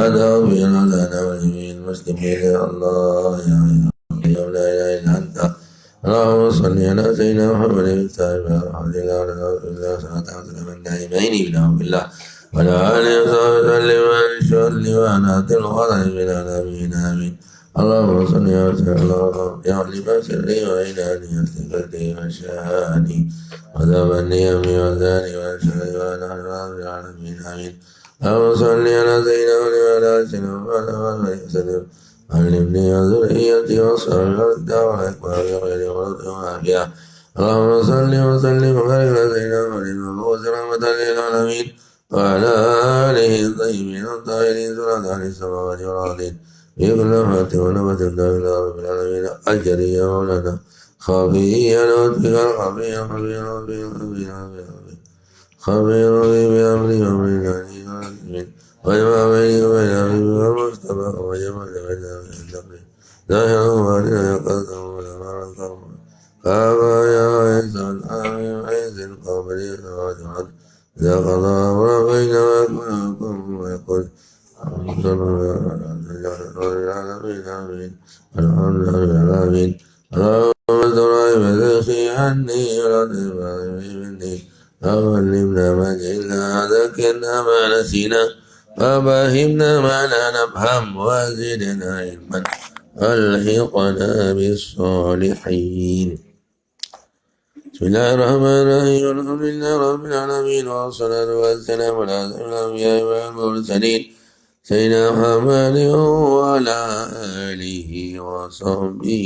تغفر لنا وللمسلمين يا الله يا قيوم لا إله إلا أنت. اللهم صل على سيدنا محمد التابع الحمد لله على رسول الله صلاة وسلام الدائمين إلى يوم الله وعلى آله وصحبه وسلم وسلم وعلى الغضب من العالمين آمين. اللهم صل وسلم يا لما سري وإلهي واستغفرتي وشهاني وذبني أمي وذاني وأشهد وأن أشهد العالمين آمين. اللهم صل على سيدنا وعلى سيدنا محمد وسلم علمني وذريتي وصحبه والدعوة الأكبر بغير غلط وعافية. اللهم صل وسلم وبارك على سيدنا محمد المبعوث رحمة للعالمين وعلى آله الطيبين الطاهرين سنة أهل السماوات والأرضين بكل لمحة ونفس دائما رب العالمين أجري يا مولانا خفيا لطفك الخفي خفيا خبير بأمري وأمر العالمين وما بيني وبين أبي والمصطفى وجمال بين التقي ظاهرا وباطنا يقظة ولا مرض فأبى يا عز الآمن عز القوم لي سماوات الأرض إذا قضى أمرا بينما يكون ويقول الحمد لله رب العالمين آمين. الحمد لله رب العالمين. اللهم استر بذخي عني ولا تبالي مني علمنا ما جئنا ذكرنا ما نسينا وفهمنا ما لا نفهم وزدنا علما والحقنا بالصالحين. بسم الله الرحمن الرحيم. الحمد لله رب العالمين والصلاة والسلام على أشرف الأنبياء والمرسلين سيدنا محمد وعلى آله وصحبه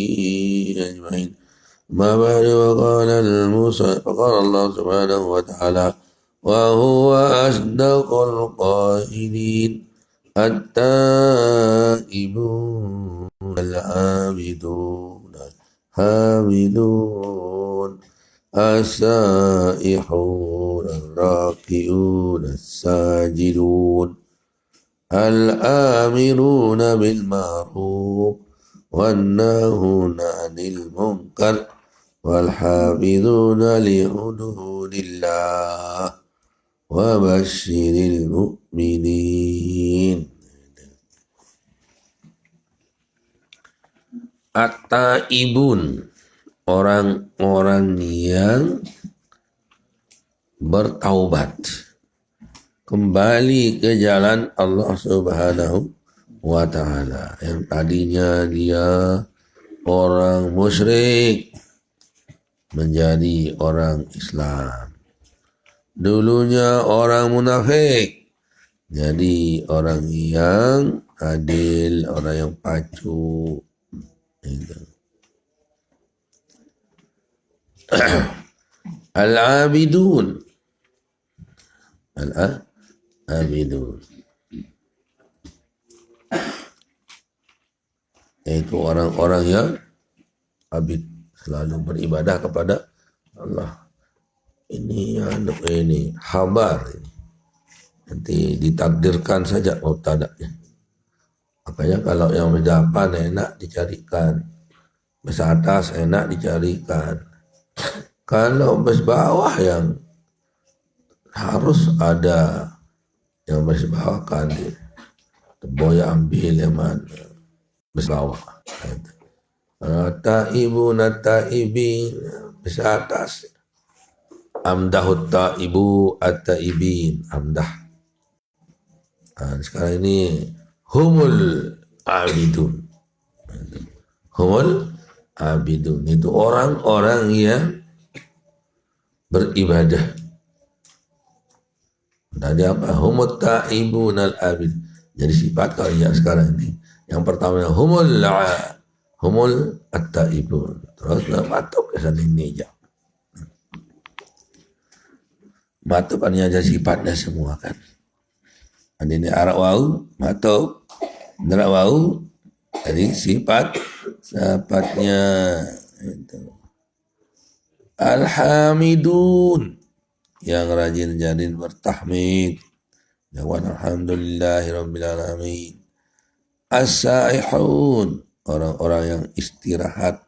أجمعين. ما بعد وقال الله سبحانه وتعالى وهو أصدق القائلين التائبون العابدون الحامدون السائحون الراكعون الساجدون الآمرون بالمعروف والناهون عن المنكر والحافظون لحدود الله وبشر المؤمنين. At-taibun, orang-orang yang bertaubat, kembali ke jalan Allah Subhanahu wa ta'ala. Yang tadinya dia orang musyrik menjadi orang Islam, dulunya orang munafik jadi orang yang adil, orang yang pacu. Al-abidun, al-abidun, yaitu orang-orang yang abid, selalu beribadah kepada Allah. Ini khabar ini. Nanti ditakdirkan saja mubtada'nya. Makanya kalau yang depan enak dicarikan, bus atas enak dicarikan. Kalau bus bawah yang harus ada yang bus bawah kan, boy ambil yang mana bus bawah. Taibun at-taibin, bus atas. Amdahut taibu at-taibin, amdah. Nah, sekarang ini humul abidun. Humul abidun itu orang-orang yang beribadah. Tadi apa? Humut taibun al-abid. Jadi sifat kalau yang sekarang ini. Yang pertama humul at-taibun. Terus matuk ke sana ini aja. Matuk kan aja sifatnya semua kan. Ini arak wau, matuk, nerak wau, jadi sifatnya itu. Alhamidun, yang rajin bertahmid, jawab alhamdulillahirabbil alamin. As-saihun, orang-orang yang istirahat,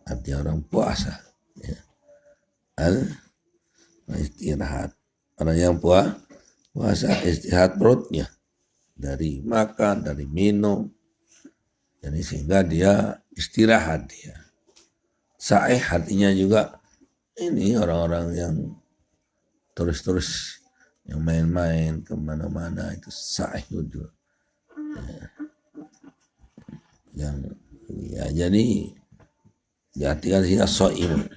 artinya orang puasa. Ya. Istirahat, orang yang puasa istirahat perutnya. dari makan, dari minum. Jadi sehingga dia istirahat dia. Sa'ih artinya juga ini orang-orang yang turis-turis yang main-main kemana-mana itu sa'ih juga. Yang ya jadi diartikan sini as-shaimun.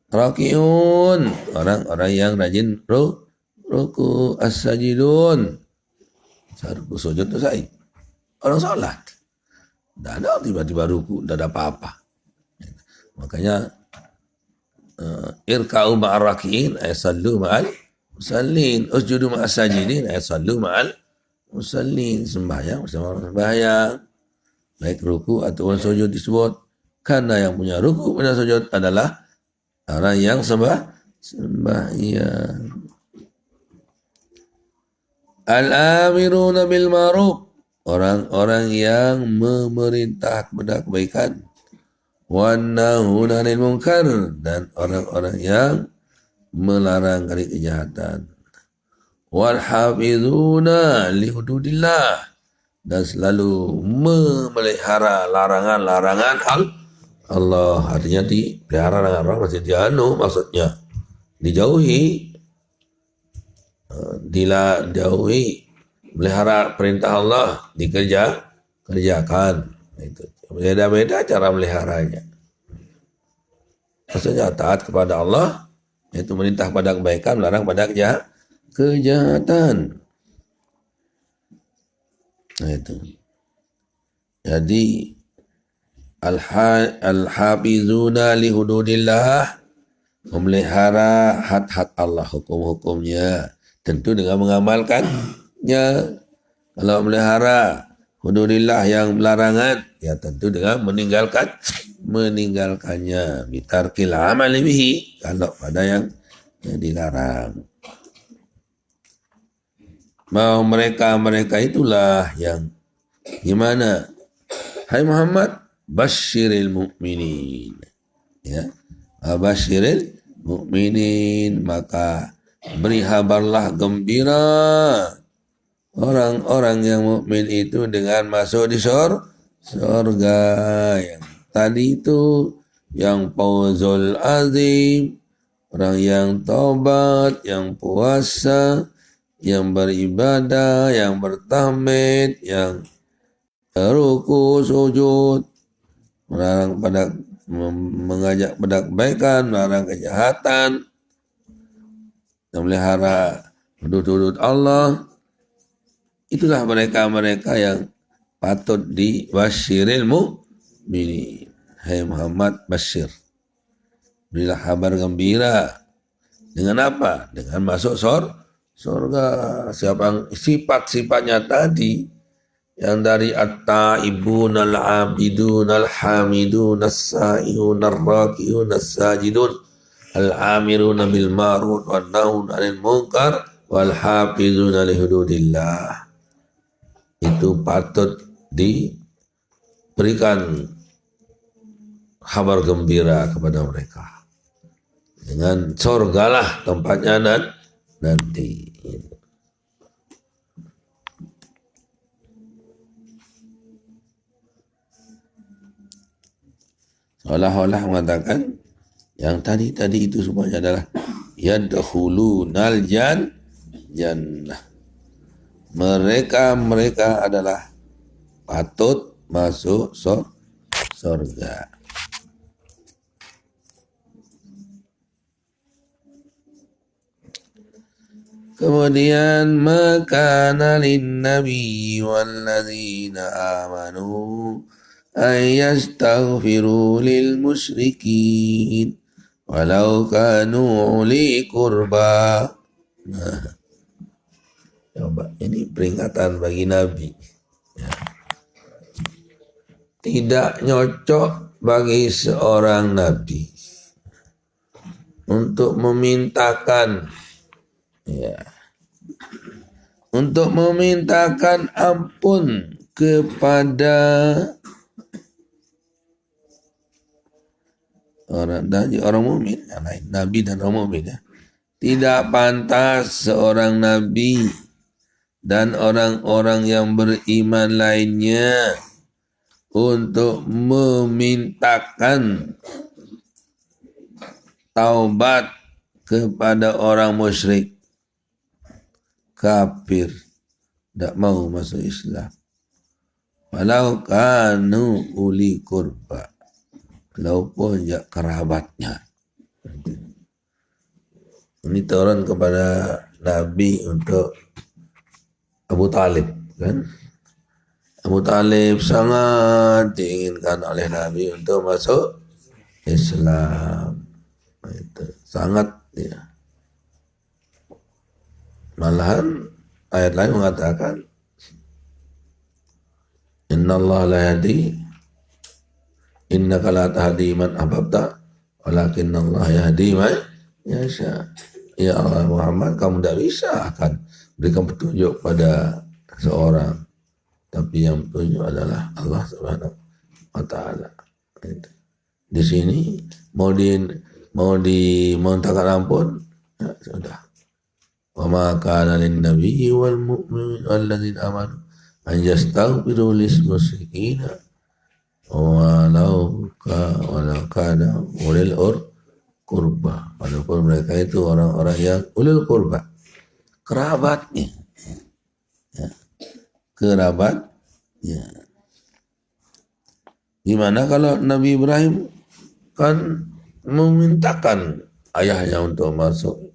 Raki'un, orang-orang yang rajin ruku, as-sajidun. Ruku sujud itu sa'ih. Orang salat. Tidak ada tiba-tiba ruku, tidak ada apa-apa. Makanya irka'u ma'ar raki'in ay sallu ma'al musallin, usjudu ma'as sajidin ay sallu ma'al musallin. Sembahyang bersama orang sembahyang, baik ruku ataupun sujud disebut karena yang punya ruku punya sujud adalah orang yang sembahyang. Al-amiruna bil ma'ruf, orang-orang yang memerintah kepada kebaikan. Wan-nahuna 'anil munkar, dan orang-orang yang melarang dari kejahatan. Wal hafizuna li hududillah, dan selalu memelihara larangan-larangan Allah. Artinya dipelihara larangan Allah, maksudnya maksudnya dijauhi, dijauhi, melihara perintah Allah kerjakan. Itu beda-beda cara meliharanya. Maksudnya taat kepada Allah, yaitu merintah pada kebaikan, melarang pada kejahatan. Nah itu. Jadi al-hafizuna li hududillah, memelihara had-had Allah, hukum-hukumnya, tentu dengan mengamalkannya. Kalau memelihara hududillah yang larangan, ya tentu dengan meninggalkannya. Bitarkil amali bihi, kalau pada yang dilarang. Mau mereka itulah yang gimana? Hai Muhammad, basyiril mu'minin. Ya, basyiril mu'minin, maka beri kabarlah gembira orang-orang yang mukmin itu dengan masuk di surga. Yang tadi itu yang fawzul azim, orang yang taubat, yang puasa, yang beribadah, yang bertahmid, yang ruku sujud, melarang pada mengajak pada kebaikan, melarang kejahatan, memelihara hudud-hudud Allah. Itulah mereka-mereka yang patut dibasyiril mu'minin. Hai Muhammad, basyir, berilah kabar gembira. Dengan apa? Dengan masuk surga. Siapa sifat-sifatnya tadi, yang dari at-taibun, al-abidun, al-hamidun, as-sa'ihun, ar-raki'un, as-sajidun, al-amirun bil ma'ruf, wan-nahun 'anil munkar, wal hafizuna li hududillah. Itu patut diberikan kabar gembira kepada mereka. Dengan surgalah tempatnya nanti. Seolah-olah mengatakan yang tadi itu semuanya adalah yadkhulunal jannah. Mereka adalah patut masuk surga. Kemudian makana lin nabi walladzina amanu ay yastaghfiru lil musyrikin walau kanu uli qurba. Nah, coba ini peringatan bagi Nabi. Ya. Tidak nyocok bagi seorang Nabi untuk memintakan, ya, untuk memintakan ampun kepada orang mukmin, Nabi dan orang mukmin, ya. Tidak pantas seorang Nabi dan orang-orang yang beriman lainnya untuk memintakan taubat kepada orang musyrik kafir, tidak mau masuk Islam. Walau kanu uli kurba, walaupun ya kerabatnya. Ini turun kepada Nabi untuk Abu Talib, kan? Abu Talib sangat diinginkan oleh Nabi untuk masuk Islam. Itu sangat ya. Malahan ayat lain mengatakan Innallaha la yahdi innaka la tahdi man ahbabta walakinnallaha yahdi man yasha. Ya Allah Muhammad, kamu tidak bisa akan berikan petunjuk pada seorang, tapi yang petunjuk adalah Allah Subhanahu wa taala. Di sini mau dimohonkan ampun, ya, sudah. Wa ma kana lin nabiyyi wal mu'minin walladzina amanu an yastaghfiru lis musyrikin walau kana ulil kurba, walaupun mereka itu orang-orang yang ulil kurba, kerabatnya, ya, kerabatnya. Gimana kalau Nabi Ibrahim kan memintakan ayahnya untuk masuk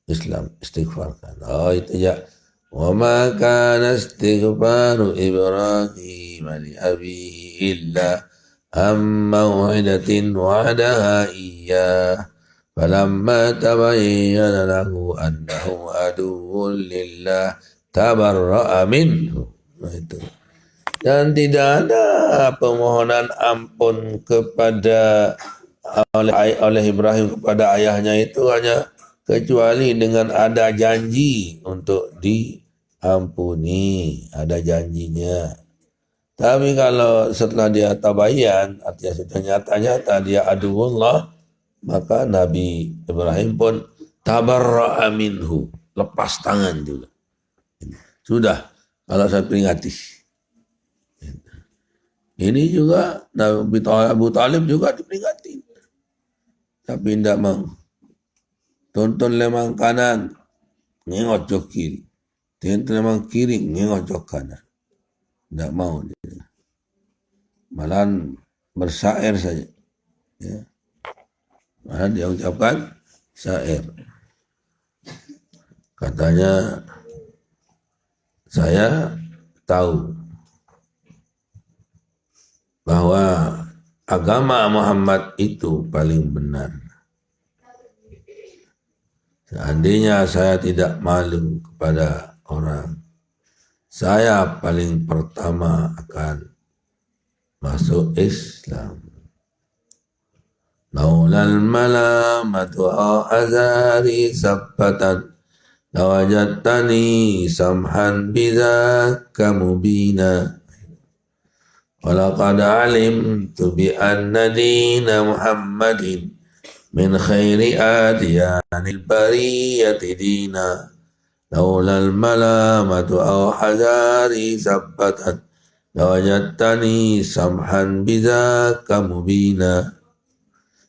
Islam, istighfarkan. Oh itu ya. Wa ma kana istighfaru Ibrahim li abihi illa mau'idatin wa'adaha iyyah falamma tabayyana lahu annahu aduwwun lillah tabarra'a minhu. Nah, itu. Dan tidak ada permohonan ampun kepada oleh Ibrahim kepada ayahnya itu hanya kecuali dengan ada janji untuk diampuni, ada janjinya. Tapi kalau setelah dia tabayyan, artinya sudah nyata-nyata dia aduwullah, maka Nabi Ibrahim pun tabarra'a minhu, lepas tangan juga. Sudah, kalau saya peringati. Ini juga Nabi Abu Talib juga diperingati. Tapi tidak mau. Tonton lemang kanan, ngengok jok kiri. Tonton lemang kiri, ngengok jok kanan. Tidak mau dia. Malahan bersair saja. Ya. Malahan dia ucapkan syair. Katanya, saya tahu bahwa agama Muhammad itu paling benar. Seandainya saya tidak malu kepada orang, saya paling pertama akan masuk Islam. Laulal malamatu azari sabbatan lawajadtani samhan bidzaka mubina. Walaqad alimtu bi anna dina Muhammadin min khairi adyanil bariyati dina laulal malamatu aw hazari sabbatan lawajadtani samhan bidzaka mubina.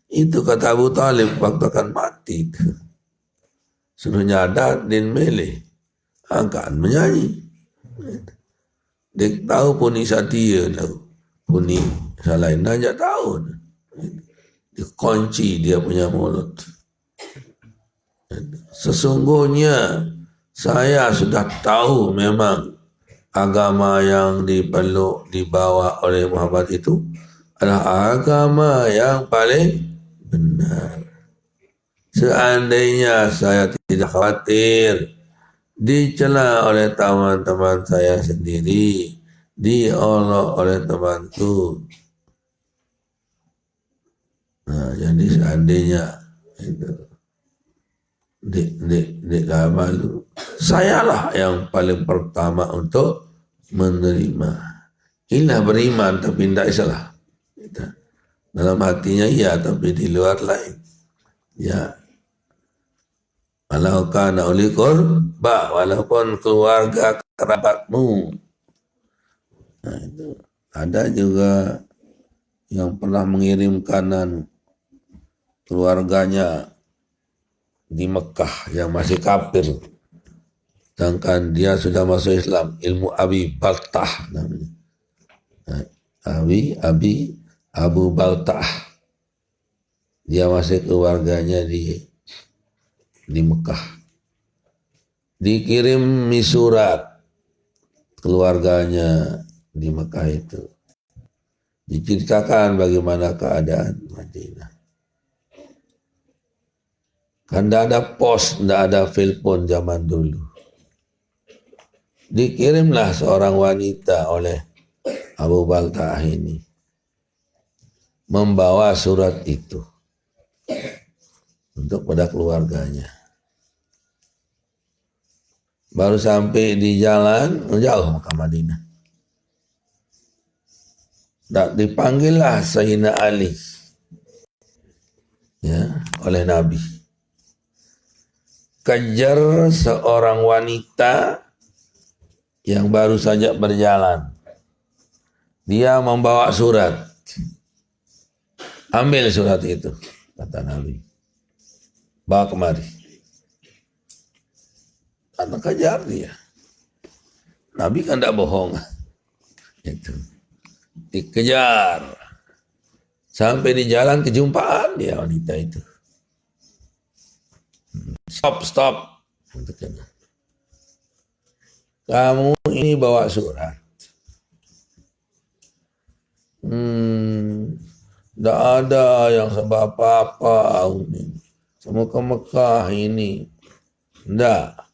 Itu kata Abu Talib waktu akan mati. Suruh nyadat din meleh, akan menyanyi. Dia tahu puni satia tahu, puni salain nanya tahu. Dia kunci dia punya mulut. Sesungguhnya saya sudah tahu memang agama yang dipeluk dibawa oleh Muhammad itu adalah agama yang paling benar. Seandainya saya tidak khawatir dicela oleh teman-teman saya sendiri, diolok oleh temanku. Nah, jadi seandainya itu gak malu, sayalah yang paling pertama untuk menerima. Inilah beriman tapi tidak salah. Dalam hatinya iya, tapi di luar lain. Ya, Walau kana uli qurba, walaupun keluarga kerabatmu. Nah, itu. Ada juga yang pernah mengirimkan keluarganya di Mekah yang masih kafir. Sedangkan dia sudah masuk Islam, ilmu Abi Baltah namanya. Abu Baltah. Dia masih keluarganya di Mekah. Dikirim surat keluarganya di Mekah itu. Diceritakan bagaimana keadaan Madinah. Kan tidak ada pos, tidak ada telepon zaman dulu. Dikirimlah seorang wanita oleh Abu Baltah ini membawa surat itu untuk pada keluarganya. Baru sampai di jalan, jauh ke Madinah. Dipanggillah Sayyidina Ali ya, oleh Nabi. Kejar seorang wanita yang baru saja berjalan. Dia membawa surat. Ambil surat itu, kata Nabi. Bawa kemari. Karena kejar dia. Nabi kan tidak bohong. Itu. Dikejar. Sampai di jalan kejumpaan dia wanita itu. Stop. Kamu ini bawa surat. Tidak ada yang sebab apa-apa. Semua ke Mekah ini. Tidak.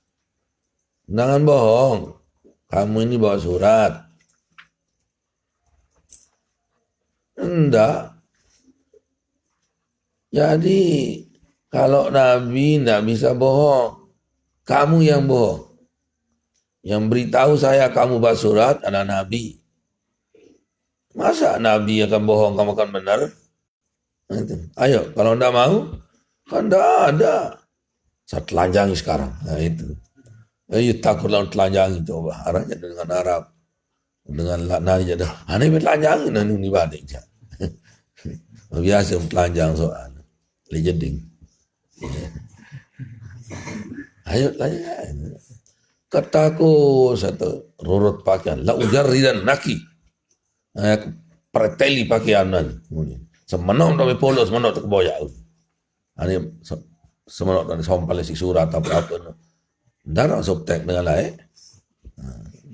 Jangan bohong. Kamu ini bawa surat. Tidak. Jadi kalau Nabi tidak bisa bohong. Kamu yang bohong. Yang beritahu saya kamu bawa surat adalah Nabi. Masa Nabi akan bohong, kamu akan benar? Ayo, kalau tidak mau, kan tidak ada. Saya telanjangi sekarang. Nah itu. Ayo takut lawan telanjangi coba. Arahnya dengan Arab. Dengan laknanya dah. Ini telanjangi nanti balik. Biasa telanjang soal. Legending. Ayo telanjang. Kataku satu rurut pakaian. La ujarri dan naki. Preteli pakaianan. Semenok tapi polos, semenok tak boyak. Ini semenok dan sompal si surat apa-apa. Darah subtek dengan lain.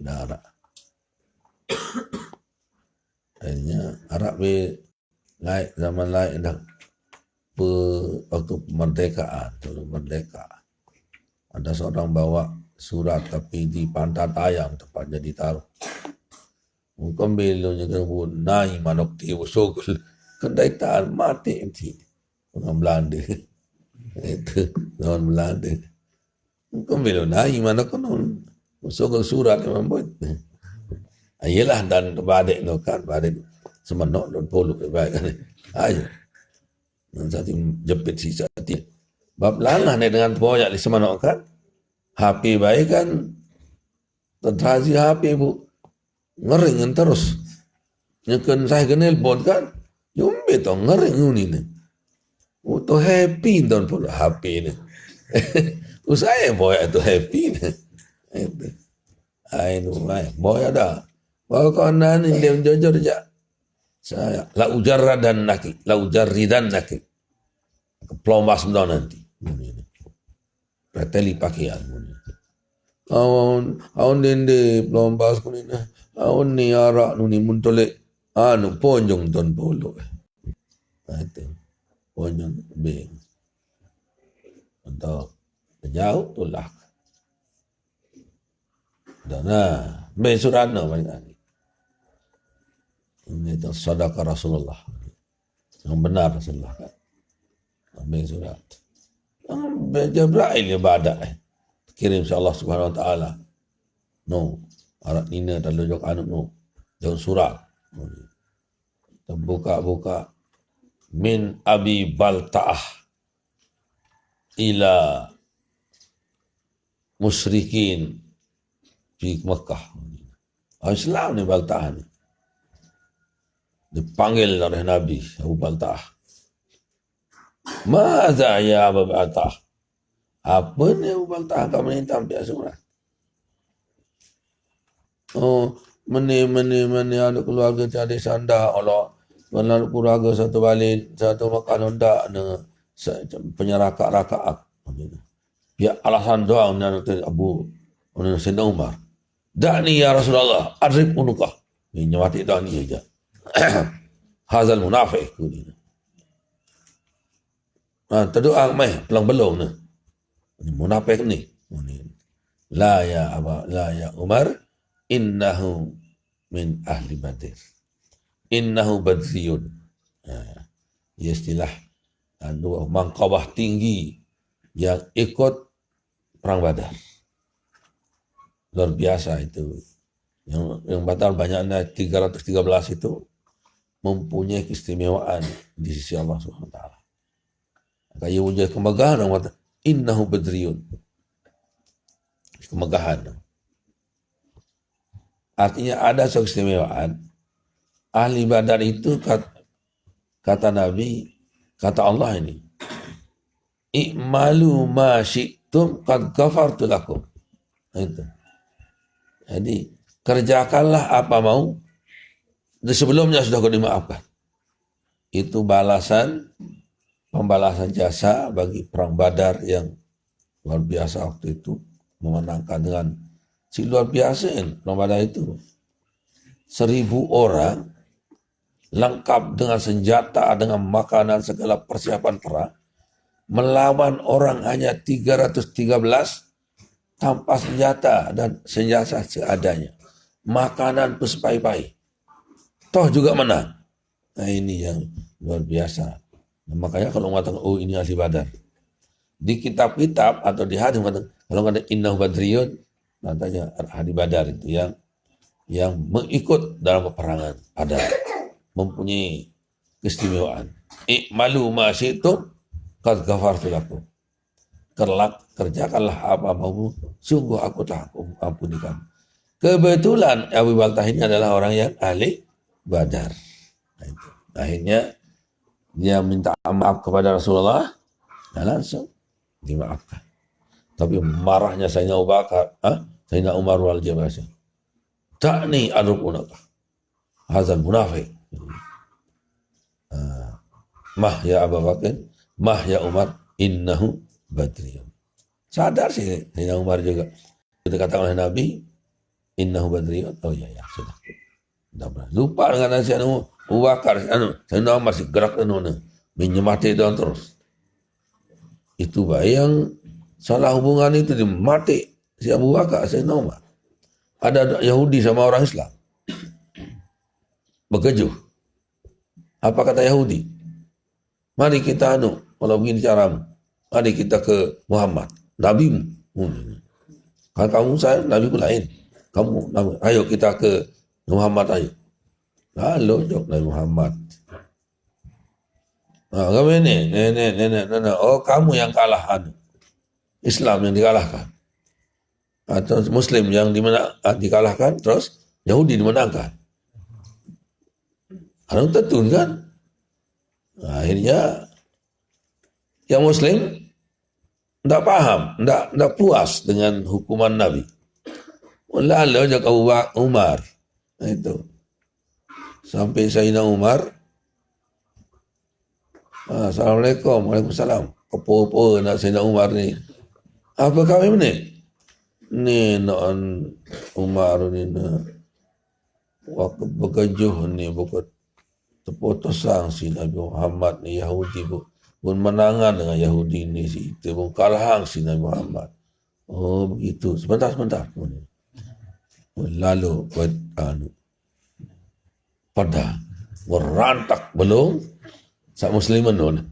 Darah. Akhirnya Arab lain zaman lain dah waktu kemerdekaan, turun merdeka. Ada seorang bawa surat tapi di pantat ayam tepatnya ditaruh. Mungkin beloknya kena naik manok tiwus sogol. Kendaitaan mati nanti. Orang Belanda. Itu orang Belanda. Mungkin belok naik manok kena sogol surat yang membuat. Ayolah dan kebadik no kan. Badik semenok dan poluk. Ayo. Nanti jepit sisa dia. Bab langah ni dengan boyak di semenok kan. HP baik kan. Terhasil HP bu. Ngering terus. Nyekan saya kenal pun kan. Jumbe tu ngering ni. Tu happy don pun HP ni. Usai boyak tu happy ni. Ainu boyak dah. Bawa kawan ni dia jujur je. Saya la ujarra dan naki, la ujarri dan naki. Pelombas mudah nanti. Preteli pakaian. Aun dende pelombas kunina. Aun ni arak nu ni muntolek. Anu ponjong don polo. Itu ponjong beng. Untuk jauh tolak. Dan beng surana banyak. Ini itu sedekah Rasulullah. Yang benar Rasulullah kan. Ambil surat. Jibril ibadah. Kirim si Allah Subhanahu Wa Taala. No. Arak nina dan lojok anak no. Jauh surat. Buka-buka. Min Abi Balta'ah. Ila musyrikin di Mekah. Islam ni Baltah ni. Dipanggil oleh Nabi Abu Baltah. Maza ya Abu Baltah? Apa ni Abu Baltah kau minta ambil surat? Oh, meni ada keluarga tiada sanda Allah. Mana keluarga satu balik, satu makan ndak penyeraka-rakaat. Ya alasan doang dari Abu Sayyidina Umar. Da'ni ya Rasulullah, adrib unukah. Ini nyawati da'ni aja. Hazal munafiq. Terdoa mai pelang belum ni. Munafik ni. La ya Umar, innahu min ahli Badr. Innahu badriyun. Istilah mangkawah tinggi yang ikut perang Badar. Luar biasa itu. Yang Badar banyaknya 313 itu mempunyai keistimewaan di sisi Allah SWT. Kaya wujud kemegahan orang kata, innahu badriyun. Kemegahan. Artinya ada suatu keistimewaan. Ahli Badar itu kata Nabi, kata Allah ini, i'malu ma syi'tum qad ghafartu lakum. Itu. Jadi kerjakanlah apa mau, sebelumnya sudah kau dimaafkan. Itu pembalasan jasa bagi perang Badar yang luar biasa waktu itu, memenangkan dengan luar biasa perang Badar itu. 1.000 orang lengkap dengan senjata, dengan makanan, segala persiapan perang, melawan orang hanya 313 tanpa senjata dan senjata seadanya. Makanan pun sepai-pai. Toh juga menang. Nah ini yang luar biasa. Nah, makanya kalau mengatakan, oh ini ahli Badar. Di kitab-kitab atau di hadis mengatakan, kalau ada innahu badriyun, katanya ahli Badar itu yang mengikut dalam peperangan Badar. Mempunyai keistimewaan. I'malu ma syi'tum qad ghafartu lakum. Kerjakanlah apa mau, sungguh aku telah ampuni kamu. Kebetulan Abu Baltah ini adalah orang yang ahli Badar. Nah, itu. Akhirnya dia minta maaf kepada Rasulullah dan langsung dimaafkan. Tapi marahnya Sayyidina Abu Bakar, Sayyidina Umar wal Jabasya. Ta'ni adrukunaka. Hazal munafiq. Mah ya Abu Bakar, mah ya Umar, innahu badriyun. Sadar sih Sayyidina Umar juga. Dikatakan oleh Nabi, innahu badriyun. Oh ya, sudah. Lupa dengan Sayyidina Abu Bakar. Sayyidina Umar masih gerak menyemati itu terus. Itu yang salah hubungan itu dimati si Abu Bakar, Sayyidina Umar. Ada Yahudi sama orang Islam. Berkejuh. Apa kata Yahudi? Mari kita kalau begini caramu. Mari kita ke Muhammad, Nabimu. Kalau kamu saya, Nabiku lain. Kamu, Nabi. Ayo kita ke Muhammad, ayo. Lalu jawab Nabi Muhammad. Kamu ini, nenek. Oh, kamu yang kalah. Islam yang dikalahkan. Atau Muslim yang dikalahkan, terus Yahudi dimenangkan. Karena tentu kan. Akhirnya yang Muslim tidak paham, tidak puas dengan hukuman Nabi. Lalu ajak Abu Umar. Itu. Sampai Sayyidina Umar. Assalamualaikum. Waalaikumsalam. Kepo-po nak Sayyidina Umar ni. Apa kami ni? Ni nak Umar ni nak. Waktu berkejuh ni bukan terputusang si Nabi Muhammad ni Yahudi pun menangan dengan Yahudi ni si itu pun kalahang si Nabi Muhammad. Oh begitu. Sebentar. Lalu pada berantak belum sak musliman tu.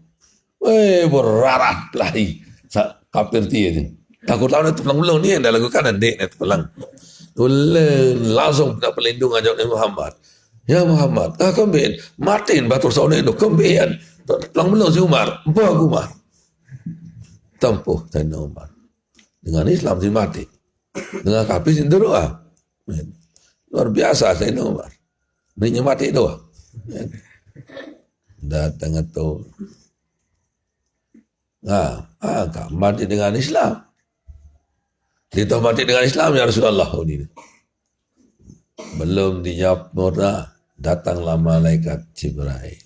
Berarat lagi sak kafir dia ni. Takut lawan itu pelang belum ni yang dah lakukan adik itu pelang. Langsung nak pelindung ajak Nabi Muhammad. Ya Muhammad, kembali matiin batur sauna itu kembali. Pelang belum si Umar, bawa Umar. Tempuh Sayyidina Umar. Dengan Islam si mati. Dengan kafir si doa. Luar biasa Sayyidina Umar. Ini mati doa. Datang itu. Nah, mati dengan Islam. Kita mati dengan Islam ya Rasulullah. Belum dijawab murah, datanglah malaikat Jibril.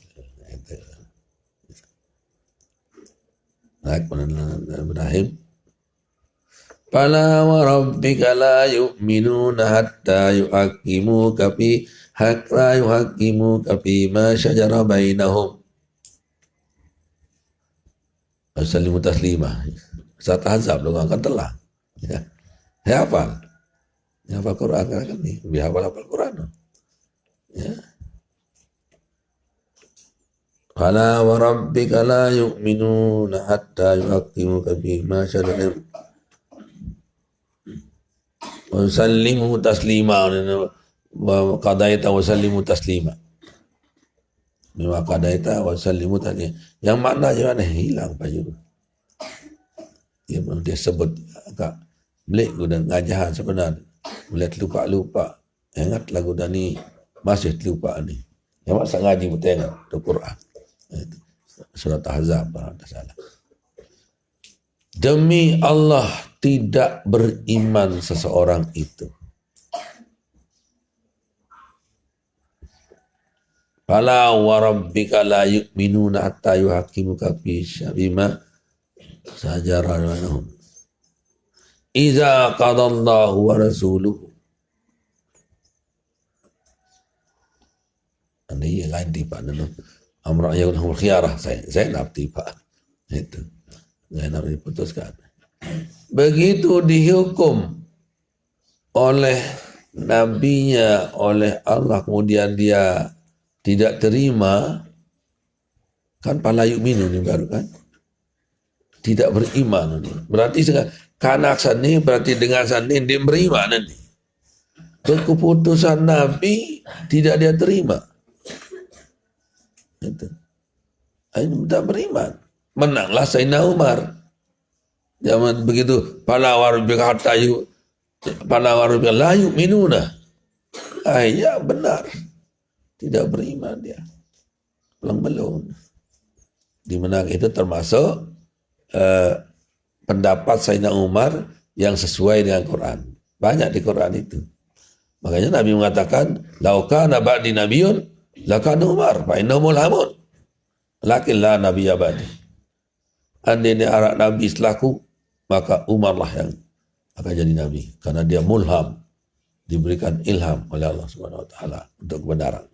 Ibrahim. Fala wa rabbika la yu'minuna hatta yuhakimuka fi ma syajara bainahum. Assalamu taslima. Saat azab lu akan telah. Ya. Hafal. Hafal Quran kan ni. Hafal Quran. Ya. Fala wa rabbika la yu'minuna hatta yuhakimuka fi ma syajara wa sallimu taslima wa qadaita wa sallimu taslima. Wa qadaita wa sallimu taslima. Yang makna jangan hilang Pak Ju. Dia sebut agak belik guna ngajahan sebenarnya. Boleh lupa-lupa. Ingat lagu ni masih lupa ni. Yang masa ngaji pun tengok tu Quran. Surat Ahzab tak salah. Demi Allah tidak beriman seseorang itu. Fala wa rabbika la yu'minuna hatta yuhakimuka fi syabima sajara bainahum. Iza qadallahu wa rasuluhu. Ini lain tiba nana. Amra yaulahul khiyarah saya nak tiba. Itu. Saya nak diputuskan. Begitu dihukum oleh nabinya, oleh Allah, kemudian dia tidak terima, kan pala yu'minu ni baru kan? Tidak beriman ni. Berarti kanak sana berarti dengan sana dia beriman ni. Keputusan Nabi tidak dia terima. Itu. Ini tidak beriman. Menanglah Sayyidina Umar. Zaman begitu pala warbika hatta pala warbika la yu'minuna. Ya benar. Tidak beriman dia. Belum. Dimenang itu termasuk pendapat Sayyidina Umar yang sesuai dengan Quran. Banyak di Quran itu. Makanya Nabi mengatakan, "Laukana ba'di nabiyyun lakana Umar, fa innahu mulhamun. Lakin la nabiyya ba'di." Andainya arak Nabi setelahku, maka Umar lah yang akan jadi Nabi. Karena dia mulham. Diberikan ilham oleh Allah Subhanahu Wa Taala untuk kebenaran.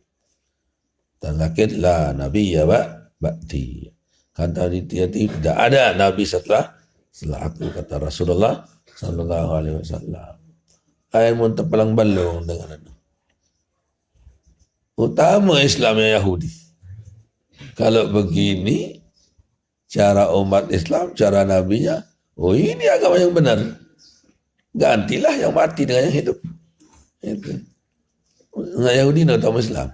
Dan lakin la nabiyya ba'di. Kata dia tidak ada Nabi setelah aku, kata Rasulullah Sallallahu Alaihi Wasallam. Ayat mun terpelang balong dengan itu. Utama Islamnya Yahudi. Kalau begini, cara umat Islam, cara nabinya, oh ini agama yang benar. Gantilah yang mati dengan yang hidup. Itu. Nah, Yahudi utama Islam.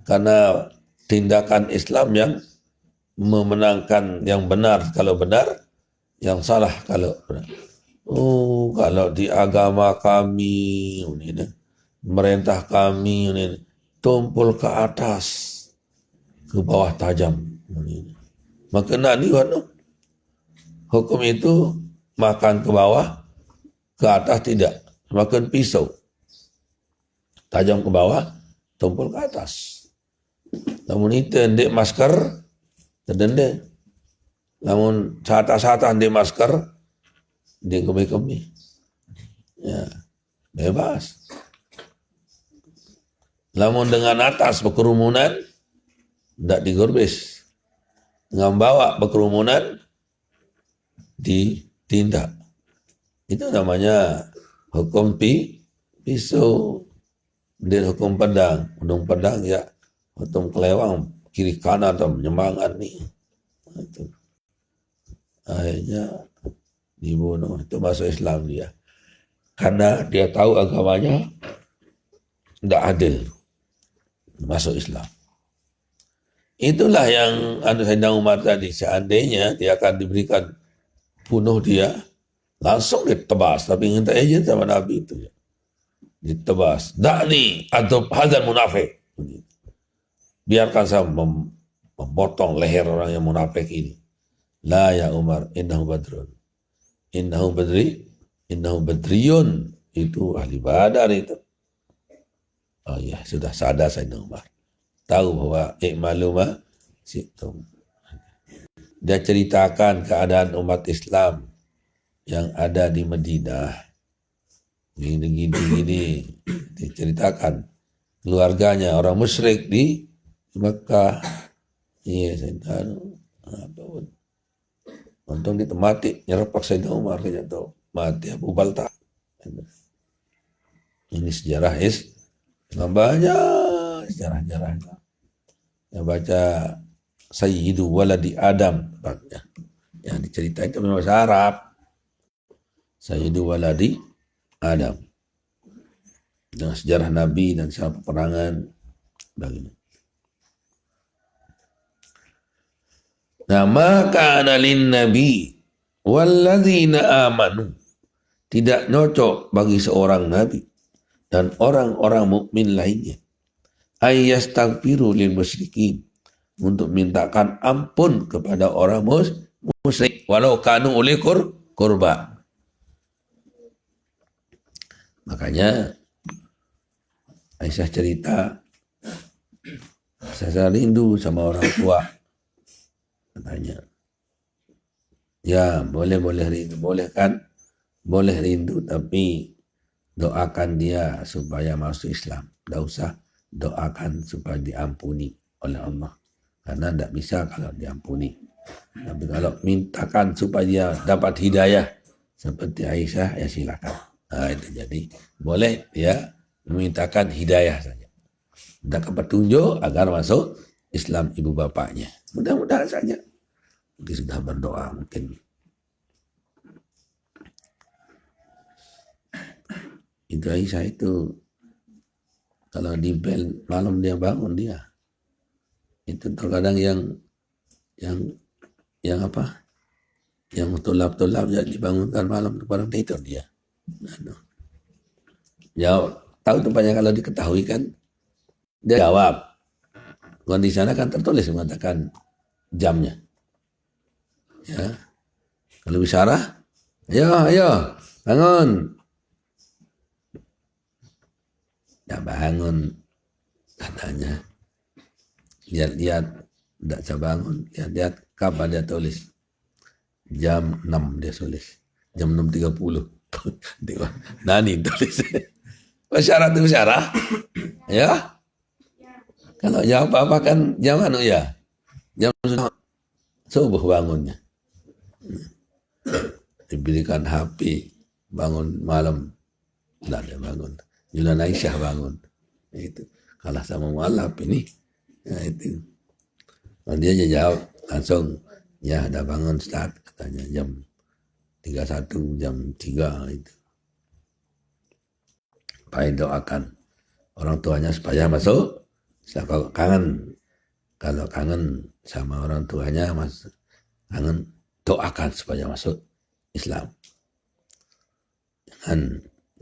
Karena tindakan Islam yang memenangkan yang benar kalau benar, yang salah kalau benar. Oh, kalau di agama kami, merintah kami, tumpul ke atas, ke bawah tajam. Maka nani hukum itu makan ke bawah, ke atas tidak. Makan pisau, tajam ke bawah, tumpul ke atas. Namun itu ndek masker, terdenda. Namun sata-sata ndek masker, ndek kemi-kemi. Ya, bebas. Namun dengan atas berkerumunan, tidak digorbis. Dengan bawa berkerumunan, ditindak. Itu namanya hukum pisau. Dan hukum pedang. Undang pedang ya, hukum kelewang, kiri kanan atau penyemangat ni. Itu. Akhirnya dibunuh. Itu masuk Islam dia. Karena dia tahu agamanya tidak adil. Masuk Islam. Itulah yang Sayyidina Umar tadi. Seandainya dia akan diberikan bunuh dia, Langsung ditebas, tapi minta izin sama Nabi itu. Ditebas. Da'ni atau hadzal munafik. Biarkan saya memotong leher orang yang munafik ini. La ya Umar, innahu badrun. Innahu badriyun. Itu ahli Badar itu. Oh iya, sudah sadar Sayyidina Umar. Tahu bahwa i'malu ma syi'tum. Dia ceritakan keadaan umat Islam yang ada di Madinah. Gini. Diceritakan keluarganya orang musyrik di Mekah. Iya, Sayyidina untung ditemati, nyerpak Sayyidina Umar jatuh. Mati Abu Balta. Ini sejarah banyak sejarah-sejarahnya. Yang baca Sayyidu Waladi Adam yang diceritain itu bahasa Arab. Sayyidu Waladi Adam. Dengan sejarah Nabi dan sejarah peperangan. Begini. Nah, maka analin Nabi walladzina amanu. Tidak cocok bagi seorang Nabi dan orang-orang mukmin lainnya. Ayyastaghfiru lil musyrikin. Untuk mintakan ampun kepada orang musyrik. Walau kanu uli kurba. Makanya Aisyah cerita, saya rindu sama orang tua. Katanya, ya boleh rindu. Boleh kan? Boleh rindu, tapi doakan dia supaya masuk Islam. Tidak usah doakan supaya diampuni oleh Allah. Karena tidak bisa kalau diampuni. Tapi kalau mintakan supaya dia dapat hidayah seperti Aisyah, ya silakan. Nah, itu jadi boleh ya memintakan hidayah saja. Mintakan petunjuk agar masuk Islam ibu bapaknya. Mudah-mudahan saja. Mungkin sudah berdoa mungkin. Itu Aisyah itu kalau di bel malam dia bangun dia. Itu terkadang yang apa? Yang tulap-tulap ya dibangunkan malam bareng tidur dia. Ya tahu tempatnya kalau diketahui kan dia jawab. Kalau di sana kan tertulis mengatakan jamnya. Ya. Kalau bicara, ayo bangun. Ya bangun katanya. Lihat tidak bisa bangun. Lihat kapan dia tulis. Jam 6 dia tulis. Jam 6.30. Nani tulis. Syarat itu syarat. Ya. Kalau jam apa kan jam ya. Jam subuh bangunnya. Diberikan HP bangun malam. Tidak ada bangun. Yulan Aisyah bangun. Itu kalah sama mualaf ini. Ya itu. Dan dia jawab langsung, ya ada bangun start katanya jam 31, jam 3 itu. Supaya doakan orang tuanya supaya masuk. Kalau kangen sama orang tuanya, kangen doakan supaya masuk Islam.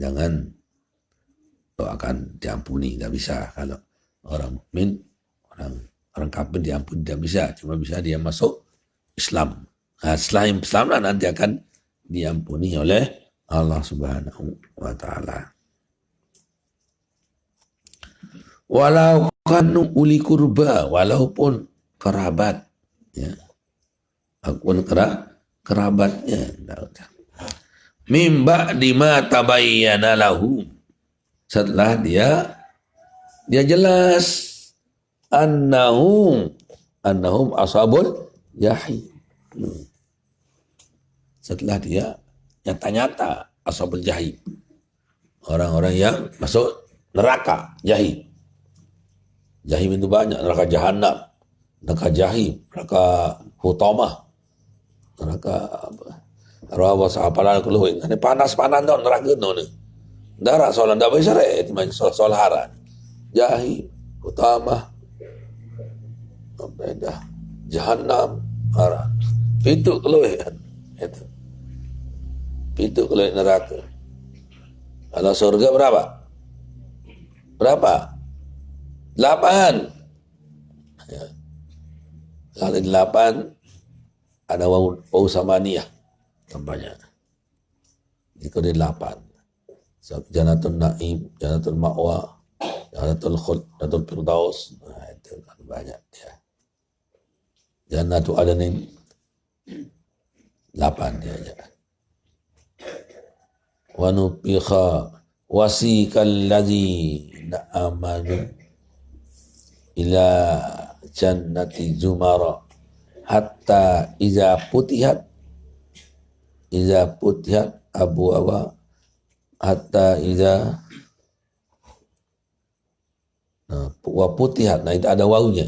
Jangan doakan diampuni, tidak bisa. Kalau orang mukmin, orang kafir diampuni tidak bisa, cuma bisa dia masuk Islam. Nah, setelah Islam nanti akan diampuni oleh Allah Subhanahu wa taala. Walau kanu uli kurba, walaupun kerabat, ya, walaupun kerabatnya, mimba dima tabayyana lahu. Setelah dia jelas annahum ashabul jahim. Setelah dia nyata-nyata ashabul jahim, orang-orang yang masuk neraka jahim. Jahim itu banyak, neraka jahanam, neraka jahim, neraka hutamah, neraka rawas apalah keluar. Ini panas-panas dong neraka itu. Darah soalan dah bisa itu macam soal haran. Jahim, hutamah, beda, jahanam, haran. Itu keluar itu. Pintu keluar neraka. Kalau surga berapa? Berapa? 8. Ya. Kalau 8 ada wau samaniyah tambahnya. Itu di 8. Jannatul Naim, Jannatul Ma'wa, Jannatul Khuld, Jannatul Firdaus. Nah, itu kan banyak ya. Jannatul Adnin 8 dia aja. Wa nufikha wasiqal ladzina amanu ila jannati zumara hatta iza putihat abu awa hatta iza wa putihat. Nah itu ada wawunya.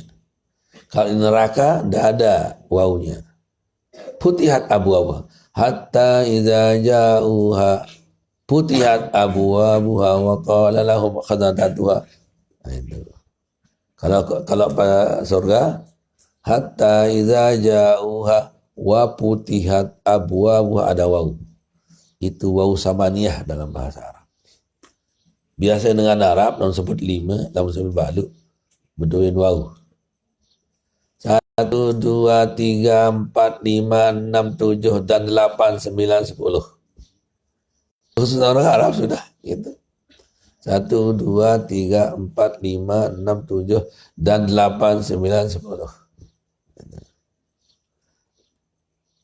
Kalau di neraka tidak ada wawunya. Putihat abu awa hatta iza ja'uha putihat abu abuha wa qala lahum khazanatuha. Nah itu. Kalau pada surga hatta iza ja'uha wa putihat abwabuha ada waw. Itu waw samaniyah dalam bahasa Arab. Biasa dengan Arab dalam sebut 5, dalam sebut balu beduin waw. 1, 2, 3, 4, 5, 6, 7 dan 8, 9, 10. Khusus orang Arab sudah gitu. 1, 2, 3, 4, 5, 6, 7 dan 8, 9, 10.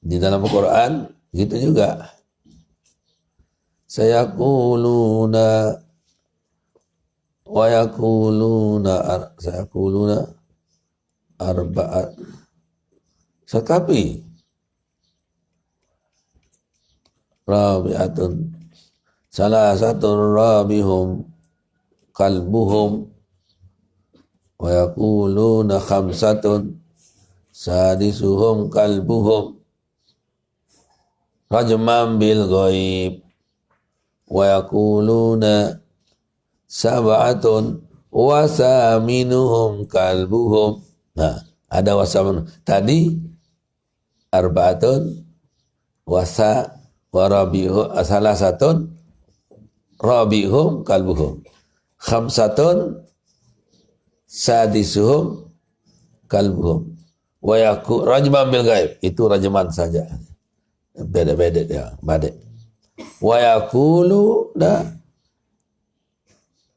Di dalam Al-Quran gitu juga. Sayaquluna arba'at. Tetapi rabi'atun salah satu rabihum kalbuhum wa yaquluna khamsatun sadisuhum kalbuhum rajman bil ghaib wa yaquluna sab'atun wa saminuhum kalbuhum. Nah, ada wasamin. Tadi arba'atun wasa wa rabihu salasatun rabihum kalbuhum. Khamsatun sadisuhum kalbuhum. Wa yaqul rajman bil ghaib. Itu rajman saja. Beda-beda dia, badai. Wa yaqulu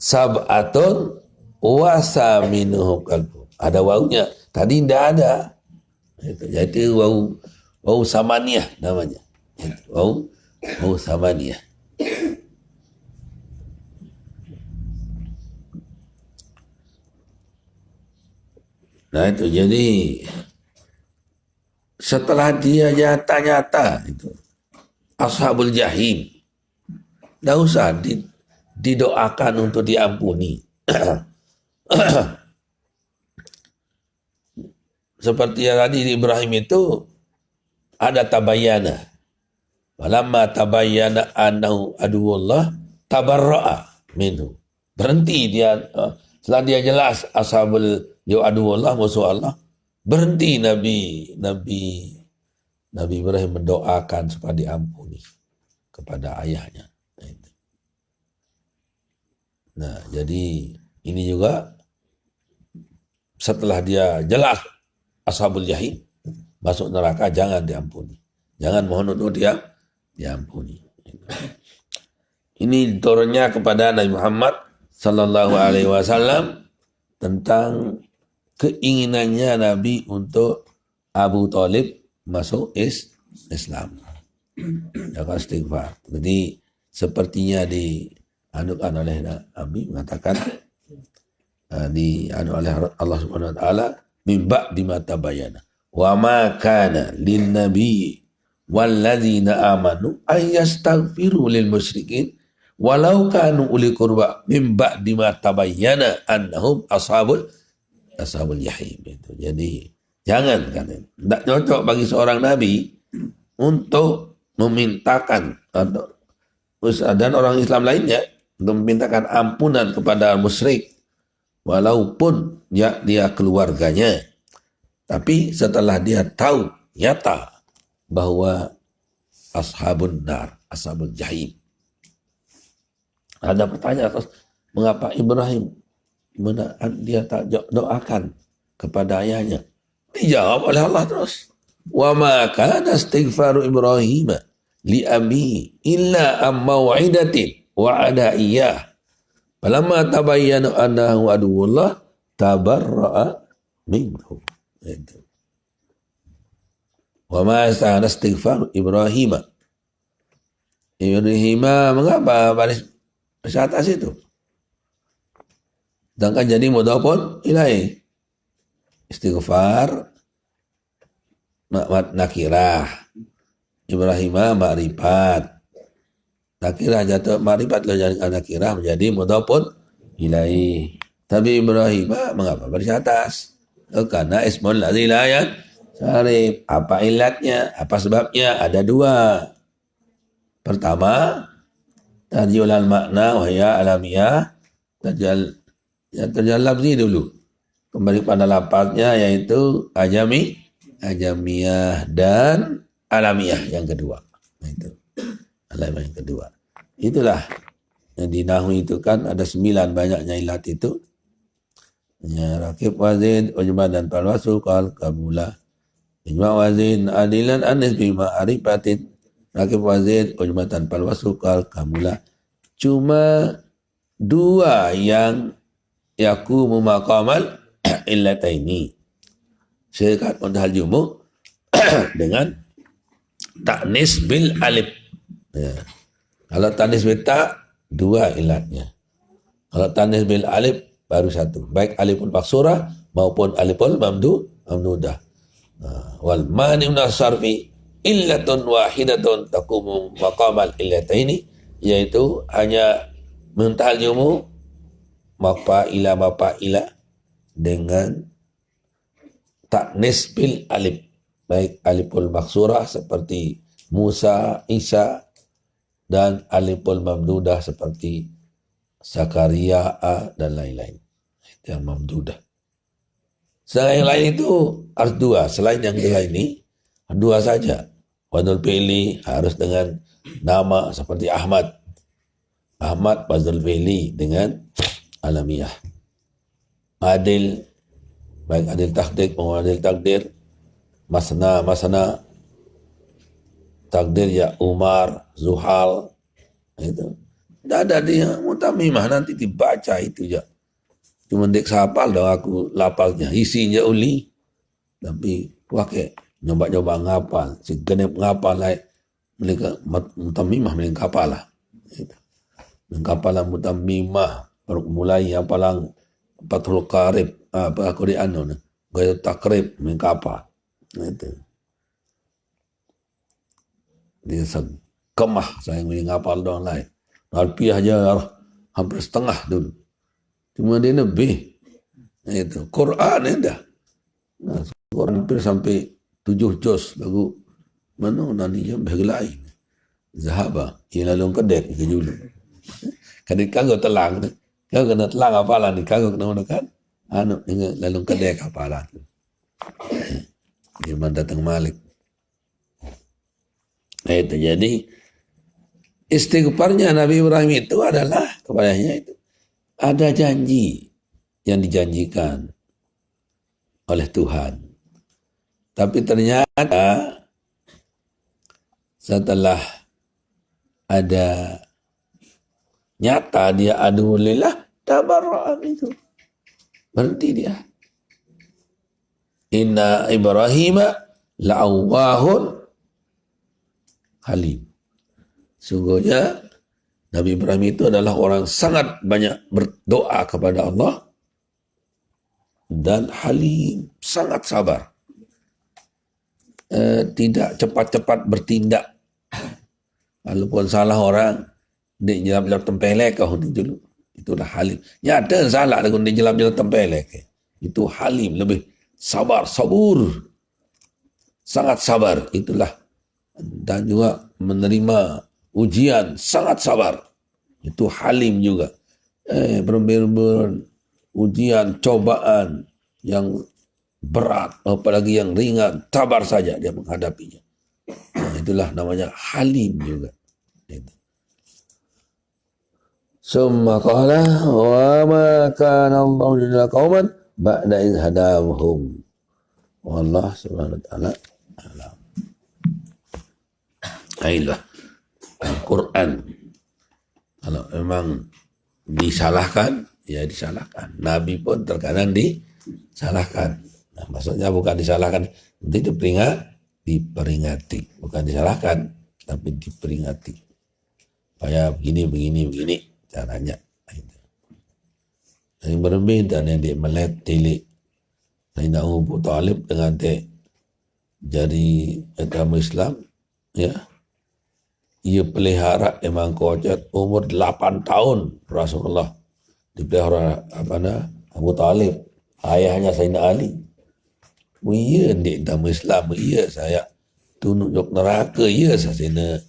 sab'atun wa saminuhum kalbu. Ada wawunya. Tadi tidak ada. Jadi waw samaniyah namanya. Waw samaniyah. Nah itu jadi setelah dia nyata-nyata itu ashabul jahim, tidak usah didoakan untuk diampuni. Seperti yang tadi di Ibrahim itu ada tabayyana. Walamma tabayyana annahu aduwwullah tabarra'a minhu. Berhenti dia setelah dia jelas ashabul aduwwullah musuh Allah. Berhenti Nabi Ibrahim mendoakan supaya diampuni kepada ayahnya. Nah, jadi ini juga setelah dia jelas ashabul jahim masuk neraka jangan diampuni. Jangan mohon untuk dia diampuni. Ini turunnya kepada Nabi Muhammad sallallahu alaihi wasallam tentang keinginannya Nabi untuk Abu Thalib masuk Islam. Ya kan istighfar. Jadi sepertinya dianukan oleh Nabi mengatakan dianu oleh Allah Subhanahu wa taala min ba'di ma tabayyana wa ma kana lin nabi wal ladzina amanu ay yastaghfiru lil musyrikin walau kanu uli qurba min ba'di ma tabayyana annahum ashabul jahim. Itu jadi jangan kan, tidak cocok bagi seorang nabi untuk memintakan dan orang Islam lainnya untuk memintakan ampunan kepada musyrik walaupun dia keluarganya, tapi setelah dia tahu nyata bahwa ashabun nar, ashabul jahim. Ada pertanyaan, mengapa Ibrahim dia tak doakan kepada ayahnya? Dijawab oleh Allah terus. Wa ma kana istighfaru Ibrahim li abi illa am mau'idatin wa'ada iyyah. Falamma tabayyana annahu aduwwullah tabarra'a minhu. Wa ma kana istighfaru Ibrahim. Mengapa baris atas itu? Sedangkan jadi mudhafun ilaih. Istighfar nakirah, Ibrahim ma'rifat, nakirah jatuh ma'rifat lo jadi nakirah menjadi mudhafun ilaih. Tapi Ibrahim mengapa baris atas? Karena ismul ladzi la yansarif. Apa ilatnya? Apa sebabnya? Ada dua. Pertama, tarjihul makna wahya alamiah, terjal lafzi dulu. Kembali pada lafaznya yaitu ajamiyah dan alamiah yang kedua. Itu alamiah yang kedua. Itulah yang di nahwu itu kan ada 9 banyaknya ilat itu. Ya, rakib wazin ujma dan palwasu qal kabula. Ijma wazin adilan anis bima arifatin. Rakib wazin ujma dan palwasu qal kabula. Cuma 2 yang yakumu maqamal illataini. Sekat mudhal jumu dengan ta'nis bil alif. Ya. Kalau ta'nis bil ta 2 ilatnya. Kalau ta'nis bil alif baru 1. Baik aliful maksurah maupun aliful mamdudah. Wal mani min sarfi illatun wahidatun taqumu maqamal illataini, yaitu hanya muntahal jumu mafa'ila dengan ta'nis bil alif, baik aliful maksurah seperti Musa, Isa, dan aliful mamdudah seperti Zakaria, dan lain-lain. Itu yang mamdudah. Selain yang lain itu harus 2. Selain yang 2 ini 2 saja. Wadul fi'li harus dengan nama seperti Ahmad. Ahmad wadul fi'li dengan alamiah. Adil, baik adil takdir maupun adil takdir. Masna takdir ya Umar, Zuhal, itu tidak ada dia mutamimah, nanti dibaca itu ya. Cuma dek hafal dong aku lapalnya, isinya uli, tapi pakai nyoba ngapal, si genep ngapal lah, mereka mutamimah mereka hafal lah. Mengkapalan mutamimah, baru mulai hafalan Fathul Qarib, apa Quran tu, gaya takrib mengkapa, itu. Dia kemah saya menghafal doang lain. Alfiah aja hampir setengah dulu. Cuma dia lebih. Itu Quran dah. Nah, Quran hampir sampai 7 juz lagu mana nantinya bergelai. Zahaba ila long kedek ke dulu. Kadang kagak telang. Kau kena telang hafalan ni, kau kena kan? Lalu kedek hafalan. Iman datang Malik. Nah, itu jadi istighfarnya Nabi Ibrahim itu adalah kepadanya itu ada janji yang dijanjikan oleh Tuhan. Tapi ternyata setelah ada nyata dia aduhulillah, tabarra'a itu. Berhenti dia. Inna Ibrahim la'awwahun halim. Sungguhnya Nabi Ibrahim itu adalah orang sangat banyak berdoa kepada Allah dan halim, sangat sabar. Tidak cepat-cepat bertindak. Walaupun salah orang, dia jelap-jelap tempelek kau dulu. Itulah halim. Nyata salah dengan dia jelap-jelap tempelek. Itu halim, lebih sabar, sabur. Sangat sabar, itulah. Dan juga menerima ujian, sangat sabar. Itu halim juga. Berbeda ujian, cobaan yang berat, apalagi yang ringan, sabar saja dia menghadapinya. itulah namanya halim juga. Itu. Summa qala wa ma kana Allahu lil qauman ba'da idh hadahum. Wallah subhanahu wa ta'ala alam. Ayolah Al-Quran kalau memang disalahkan, ya disalahkan. Nabi pun terkadang disalahkan. Nah, maksudnya bukan disalahkan, nanti diperingati. Bukan disalahkan, tapi diperingati. Supaya begini caranya. Yang berbeda yang dia melet tilik. Sayyidina Abu Talib dengan jari agama Islam, ya. Ia pelihara Imam Kocet umur 8 tahun Rasulullah dipelihara Abu Talib, ayahnya Sayyidina Ali. Iya di dalam Islam, iya saya tunjuk neraka, iya saya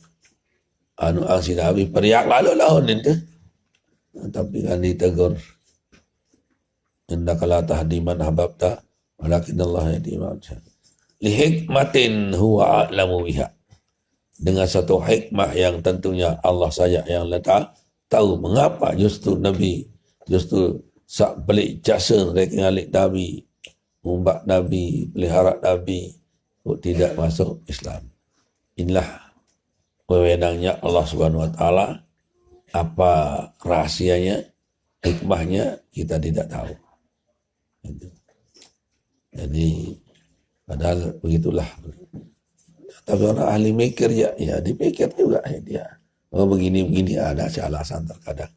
angsi Nabi periak lalu lahun itu. Tapi kan ditegur, innaka la tahdi man ahbabta walakin Allah yahdi man yasha. Li hikmatin huwa a'lamu biha. Dengan satu hikmah yang tentunya Allah saja yang tahu mengapa justru Nabi sak belik jasa mereka ngalik Nabi, umbak Nabi, pelihara Nabi tidak masuk Islam. Inilah wewenangnya Allah Subhanahu wa taala. Apa rahasianya, hikmahnya kita tidak tahu. Jadi padahal begitulah. Tapi orang ahli mikir ya dipikir juga dia. Oh begini ada alasan terkadang.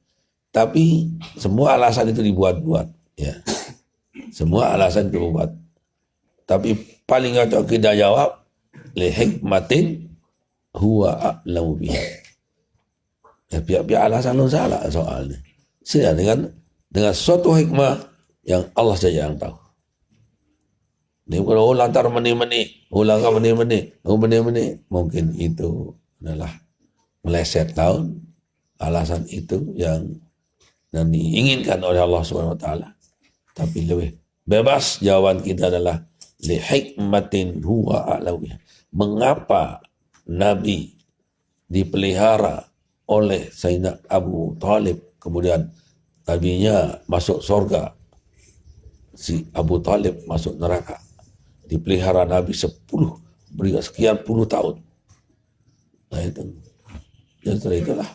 Tapi semua alasan itu dibuat-buat, ya. Semua alasan itu dibuat. Tapi paling cocok kita jawab li hikmatin huwa a'lamu biha. Ya pihak-pihak alasan lu salah soalnya. Saya dengan suatu hikmah yang Allah saja yang tahu. Dia kalau lantar meni-meni, mungkin itu adalah meleset tahun alasan itu yang diinginkan oleh Allah Subhanahu wa taala. Tapi lebih bebas jawaban kita adalah li hikmatin huwa a'lawiha. Mengapa Nabi dipelihara oleh Sayyidina Abu Talib, kemudian nabinya masuk surga, si Abu Talib masuk neraka. Dipelihara Nabi sekian puluh tahun. Nah itu. Justru itulah.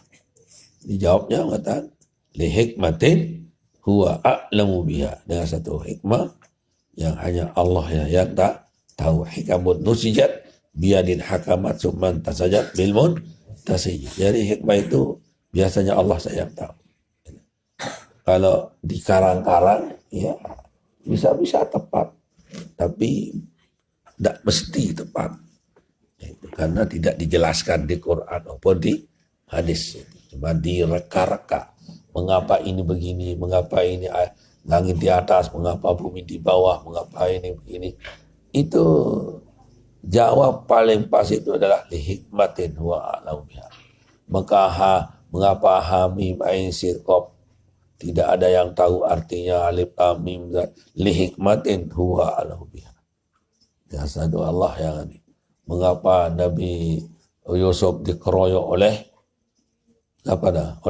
Dijawabnya mengatakan li hikmatin huwa a'lamu biha. Dengan satu hikmah yang hanya Allah yang tak tahu. Hikamun nusijat biadin hakamat summan tasajat bilmun tasijat. Jadi hikmah itu biasanya Allah saja yang tahu. Kalau dikarang-karang, ya bisa-bisa tepat. Tapi tidak mesti tepat. Karena tidak dijelaskan di Quran maupun di hadis. Cuma direka-reka. Mengapa ini begini, mengapa ini langit di atas, mengapa bumi di bawah, mengapa ini begini. Itu jawab paling pas itu adalah li hikmatin huwa a'lamu biha. Mengapa hamim ain sirqab tidak ada yang tahu artinya alif lam mim li hikmatin huwa a'lamu biha. Ya satu Allah yang ini. Mengapa Nabi Yusuf dikeroyok oleh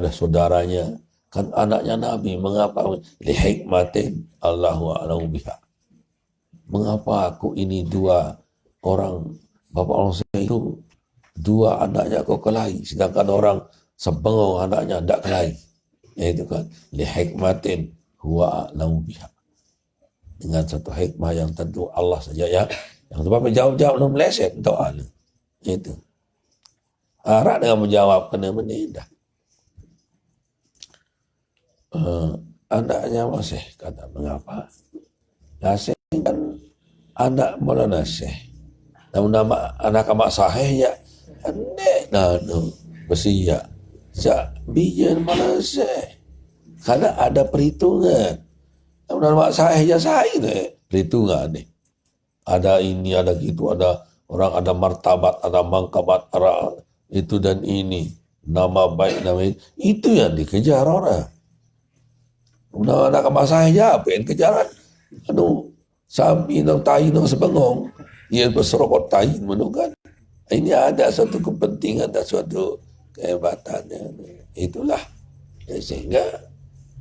saudaranya, kan anaknya Nabi. Mengapa li hikmatin Allahu a'lamu biha. Mengapa aku ini dua orang bapak orang saya itu dua anaknya kau kelahi, sedangkan orang sebengong anaknya tidak kelahi. Itu kan li hikmatin huwa a'lamu biha. Dengan satu hikmah yang tentu Allah saja yang sebab menjawab belum meleset doa itu. Harap dengan menjawab kena menindak. Anaknya masih kata mengapa? Nasih kan anak mula nasih. Nama anak amak sahih ya. Anek bersiap. Bijan malasih. Karena ada perhitungan. Nama sahih ya sahih deh. Perhitungan nih. Ada ini, ada gitu, ada orang, ada martabat, ada mangkabat, ada itu dan ini. Nama baik, nama itu yang dikejar orang. Anak amak sahih ya, apa yang kejaran? Sapi nang tahi nang sebengong. Ia berserokot tahi menunggan. Ini ada suatu kepentingan dan suatu kehebatannya. Itulah. Ya, sehingga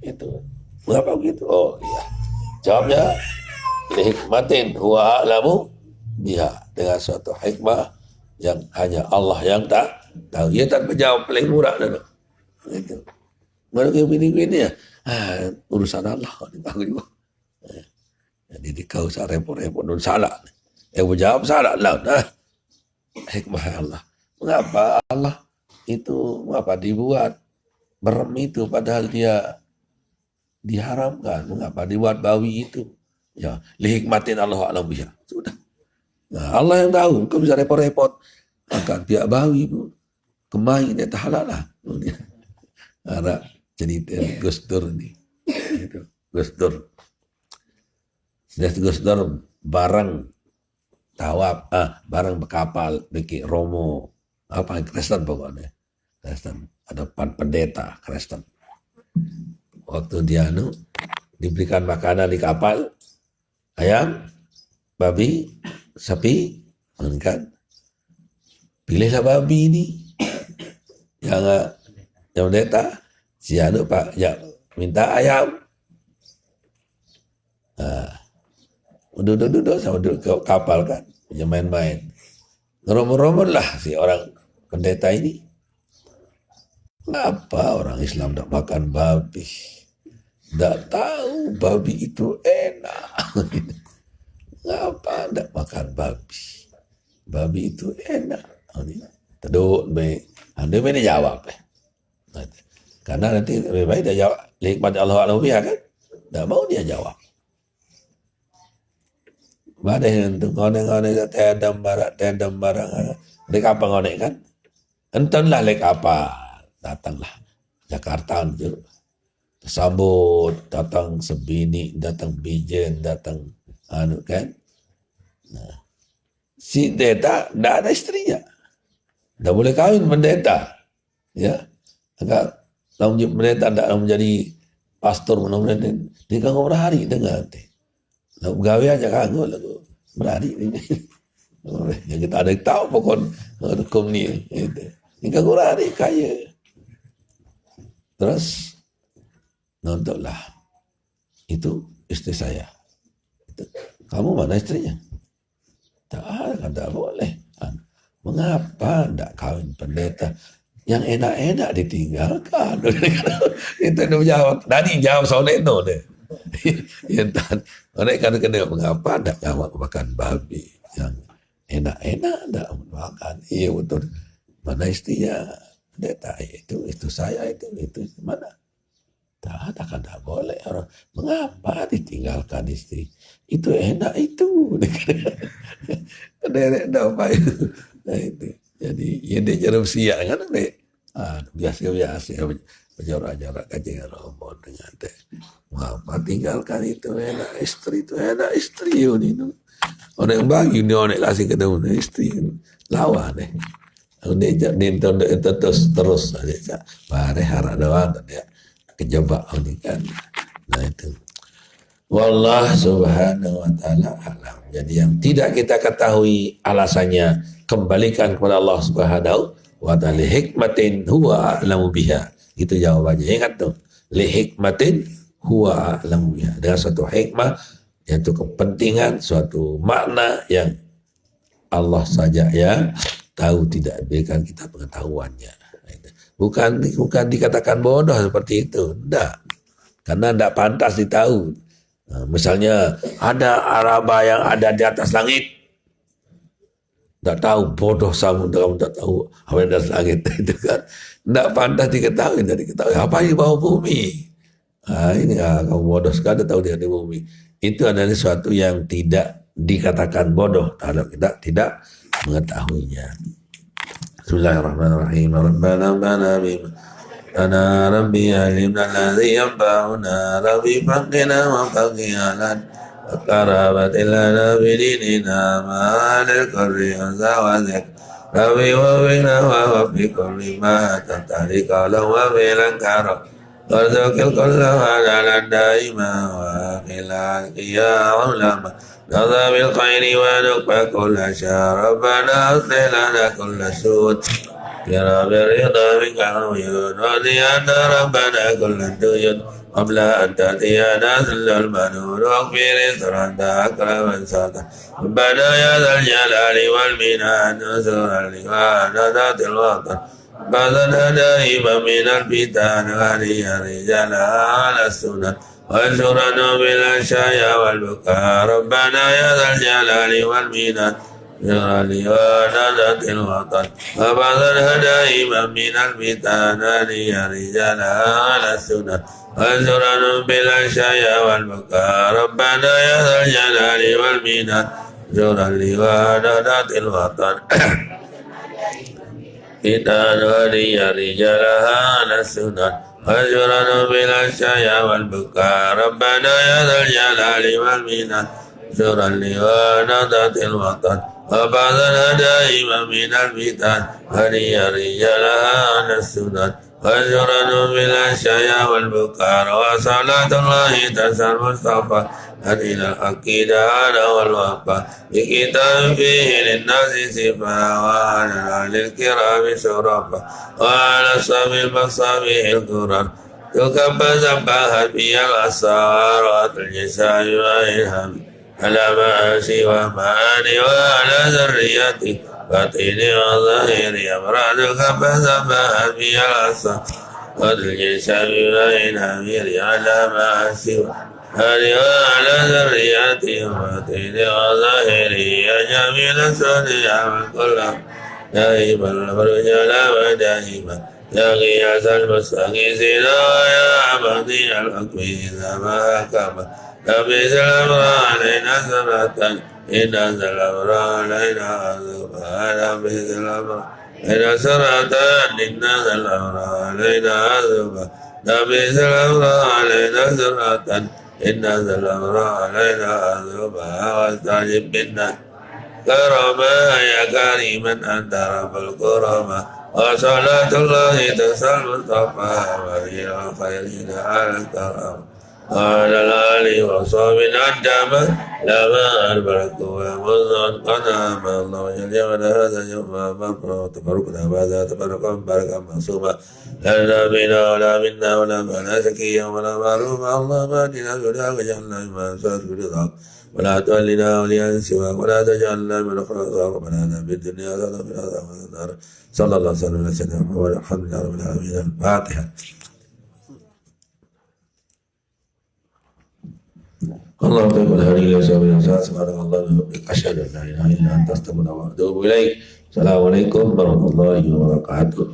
itu. Mengapa begitu? Oh iya. Jawabnya lihikmatin huwa a'lamu biha, dengan suatu hikmah yang hanya Allah yang tak tahu. Dia tak menjawab paling murah dan itu. Mereka begini ya, urusan Allah tahu juga. Jadi kau usah repot-repot dan salah. Yang menjawab salah lah. Nah, hikmah Allah. Mengapa Allah itu dibuat merem itu padahal dia diharamkan? Mengapa dibuat bawi itu? Ya, lihikmatin Allah a'lam biha. Sudah. Nah, Allah yang tahu. Kau bisa repot-repot. Akan pihak bawi pun. Kemain dia tak halal lah. Ada cerita Gus Dur ni. Gus Dur. Sudah Gus Dur barang tawaf, barang berkapal deki Romo. Apa Kristen pokoknya. Kristen. Ada pendeta Kristen. Waktu dia diberikan makanan di kapal, ayam, babi, sapi, kan? Pilihlah babi ini. Yang pendeta, si Pak, ya minta ayam. Duduk sama duduk ke kapal kan, punya main-main. Ngeromon-romon lah si orang pendeta ini. Kenapa orang Islam tak makan babi? Tak tahu babi itu enak. Kenapa tak makan babi? Babi itu enak. Terduk baik. Anda mana jawab? Karena nanti lebih baik dia jawab. Hikmat Allah a'lam biha kan? Tak mau dia jawab. Badai untuk ngone-ngone tendam barang. Lek apa ngone kan? Entonlah lek apa? Datanglah Jakarta itu. Tersambut, datang sebini, datang bijen, datang kan. Nah, si pendeta tidak ada istrinya. Tidak boleh kawin pendeta. Ya. Agak pendeta tidak menjadi pastor mudah-mudahan dia kan berhari dengan nak gawe aja kanggo lagu berhari ini. Yang kita ada tahu pokok hukum ni itu. Ini kan berhari kaya. Terus nontonlah itu istri saya. Itu. Kamu mana istrinya? Tak boleh. Mengapa tidak kawin pendeta? Yang enak-enak ditinggalkan. Itu dia jawab. Tadi jawab soal itu deh. Mereka kena mengapa tidak jawab makan babi yang enak-enak tidak makan. Iya betul. Mana istrinya? Pendeta itu saya itu mana? Tak boleh orang. Mengapa ditinggalkan istri? Itu enak itu. Derek dah apa itu? Nah, itu. Jadi dia jarum siap kan dek. Biasa berjarak-jarak kajian Romo dengan dek. Mengapa tinggalkan itu enak istri itu enak istri ini. Orang yang bagi ni orang kasih ketemu istri lawan deh. Nonton terus aja. Bare harap doang dia kejebak ini kan. Nah itu. Wallah subhanahu wa ta'ala alam. Jadi yang tidak kita ketahui alasannya kembalikan kepada Allah subhanahu wa ta'ala. Hikmatin huwa a'lamu biha. Itu jawabannya. Ingat tuh. Li hikmatin huwa a'lamu biha. Dengan suatu hikmah, yaitu kepentingan, suatu makna yang Allah saja yang tahu, tidak berikan kita pengetahuannya. Bukan dikatakan bodoh seperti itu. Tidak. Karena tidak pantas ditahu. Nah, misalnya ada Araba yang ada di atas langit. Tak tahu, bodoh samudra, kamu tak tahu apa yang di atas langit itu kan. Tidak pantas diketahui, tidak diketahui. Apa yang di bawah bumi? Ini kamu bodoh sekali tahu dia di bumi. Itu adalah sesuatu yang tidak dikatakan bodoh kalau kita tidak mengetahuinya. Bismillahirrahmanirrahim. Rabbana bima ana rabbi alimna alladhi yanfa'una rabbi faqina wa faqihalan karabatil lana bidinina ma'alil qurri azawazik rabbi wa bina wa fi kulli ma tatarika law wa bilan karo وارزق الكل حلالا دائما وقلا يا علما نظى بالخير ونكفى كل شر ربنا اصلح لنا كل سوء يرى بالرضا منك العيون وديانا ربنا كل الديون قبل أن تأتينا ذل المنون واغفر إسرا أكرم ساتا ربنا يا ذا الجلال والمنان نزورا لواء ذات الوطن بعدنا دائما من الفتن غني رجال على السنن وانشرنا بالأشياء والبكاء ربنا يا ذا الجلال والمنان لواء ذات الوطن وبعدنا دائما من الفتن غني رجال على السنن وانصرنا بالأشياء والبكاء ربنا يا ذا الجلال والمنان زورا لواء ذات الوطن فتان ولي رجالها على السنن وانصرنا بالأشياء والبكاء ربنا يا ذا الجلال والمنان زورا لواء ذات الوطن وبعدنا دائما من الفتن ولي رجالها على السنن وانشرنا بالأشياء والبكار وصلاة الله تسى المصطفى إلى الحق دعانا والوفا بكتاب فيه للناس صفا وعلى الأهل الكرام شرفا وعلى الصبي المصابيح القرآن تكب زباها في الأسرار الجسام وإلهام على مآسي ومعاني وعلى ذريته باطن وظاهر أمراضك فزبها في الأسرار والجسام وإلهام على مآسي هذه وعلى ذريته باطن وظاهر يا جميل صنيع من كل دائما الفرج ودائما يا غياث المستغيثين ويا عبدي الحكم إذا ما حكم نبيذ الأمر علينا سبعة إن أنزل الأمر علينا عذبا نبيذ الأمر إن سرعة إن أنزل الأمر علينا عذبا نبيذ الأمر علينا سرعة إن أنزل الأمر علينا عذبا واستعجب منا كرما يا كريما أنت رب الكرما وصلاة الله تسى المصطفى ولي الخيرين على الكرم وعلى الآل وصحبه الأدم لما البرك ومنذ قدم الله جل وعلا هذا يوم مغفرة وتفرقنا بعد تفرقا بركا معصوما لا بنا ولا منا ولا معنا سكيا ولا معروفا اللهم اهدنا بهداك واجعلنا مما يسعد برضاك ولا تولنا وليا سواك ولا تجعلنا من خلقك ربنا في الدنيا ولا في الآخرة والنار صلى الله وسلم على سيدنا محمد والحمد لله رب العالمين الفاتحة. اللهم طيب الهدي الى سبيل الرشاد سبحانك اللهم وبحمدك اشهد ان لا اله الا انت استغفرك واتوب اليك. السلام عليكم warahmatullahi wabarakatuh.